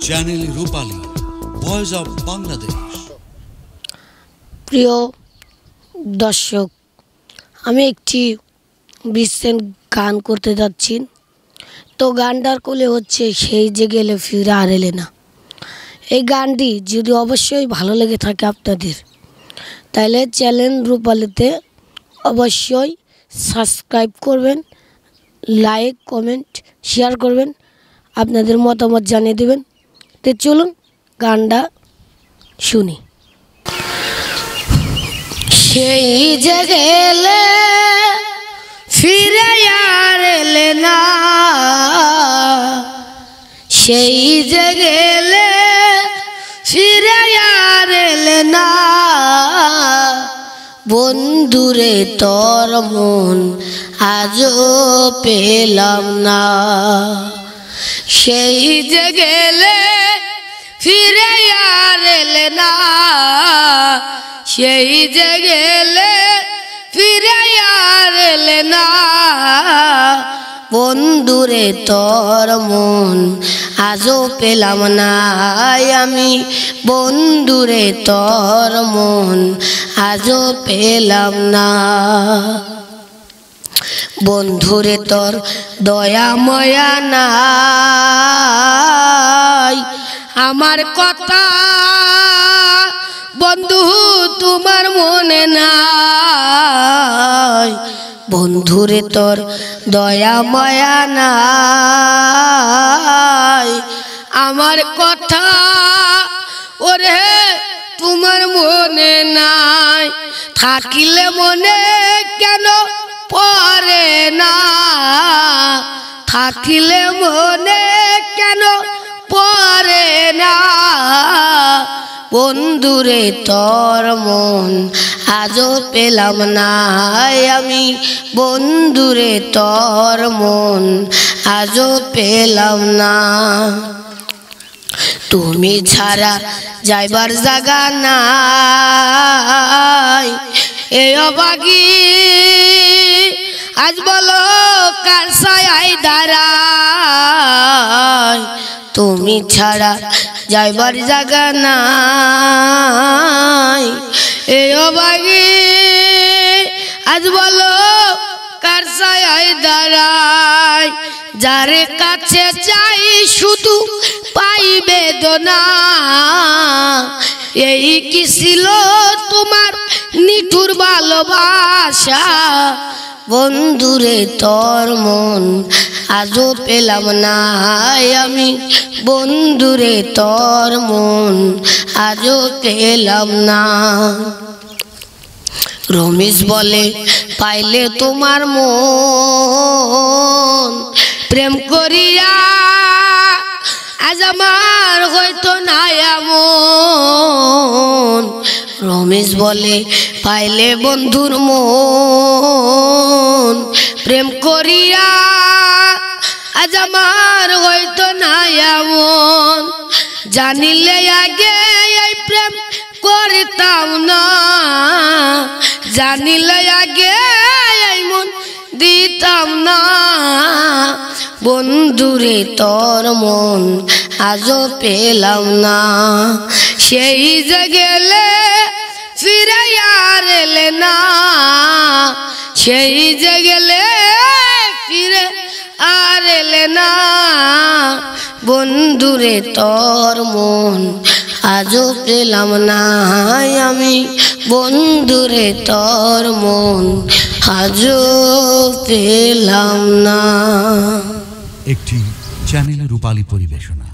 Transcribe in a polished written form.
Channel Rupali, voice of Bangladesh. প্রিয় দর্শক, আমি একটি বিশেষ গান করতে যাচ্ছি। তো গানটার কোলে হচ্ছে সেই যে গেলে ফিরে আর এলে না। এই গানটি যদি অবশ্যই ভালো লেগে থাকে আপনাদের, তাহলে চ্যানেল রূপালীতে অবশ্যই সাবস্ক্রাইব করবেন, লাইক কমেন্ট শেয়ার করবেন, আপনাদের মতামত জানিয়ে দেবেন। তো চলুন গানটা শুনি। সেই যে গেলে ফিরে আর এলে না, সেই যে গেলে ফিরে আর এলে না, বন্ধুরে তোর মন আজও পেলাম না। সেই যে গেলে ফিরে আর এলে না, সেই যে গেলে ফিরে আর এলে না, বন্ধুরে তোর মন আজও পেলাম না। আমি বন্ধুরে তোর মন আজও পেলাম না। বন্ধুরে তোর দয়া ময়া নাই, আমার কথা বন্ধু তোমার মনে নাই। বন্ধুরে তোর দয়া ময়া নাই, আমার কথা ওরে তোমার মনে নাই। থাকিলে মনে কেন পড়ে না, থাকিলে মনে কেন পড়ে না, বন্ধুরে তোর মন আজও পেলাম না। আমি বন্ধুরে তোর মন আজও পেলাম না। তুমি ছাড়া যাইবার জায়গা নাই, এ অবাগি আজ বলো কার ছায়ায় দাঁড়াই। তুমি ছাড়া যাইবার জায়গা নাই, এ অবাগি আজ বলো কার ছায়ায় দাঁড়াই। যারে কাছে চাই শুধু পাই বেদনা, এই কি ছিল তোমার নিঠুর ভালোবাসা। বন্ধুরে তোর মন আজও পেলাম না, আমি বন্ধুরে তোর মন আজও পেলাম না। রমেশ বলে পাইলে তোমার মন প্রেম করিয়া আজ আমার হয়তো না এমন। রমেশ বলে পাইলে বন্ধুর মন প্রেম করিয়া আজ আমার হয়তো না এমন। জানিলে আগে এই প্রেম করতাম না, জানিলে আগে এই মন দিতাম না। বন্ধুরে তোর মন আজও পেলাম না, সেই যে গেলে ফিরে আর এলে না, সেই যে গেলে ফিরে আর এলে না, বন্ধুরে তোর মন আজও পেলাম না। আমি বন্ধুরে তোর মন আজও পেলাম না। একটি চ্যানেল রূপালী পরিবেশনা।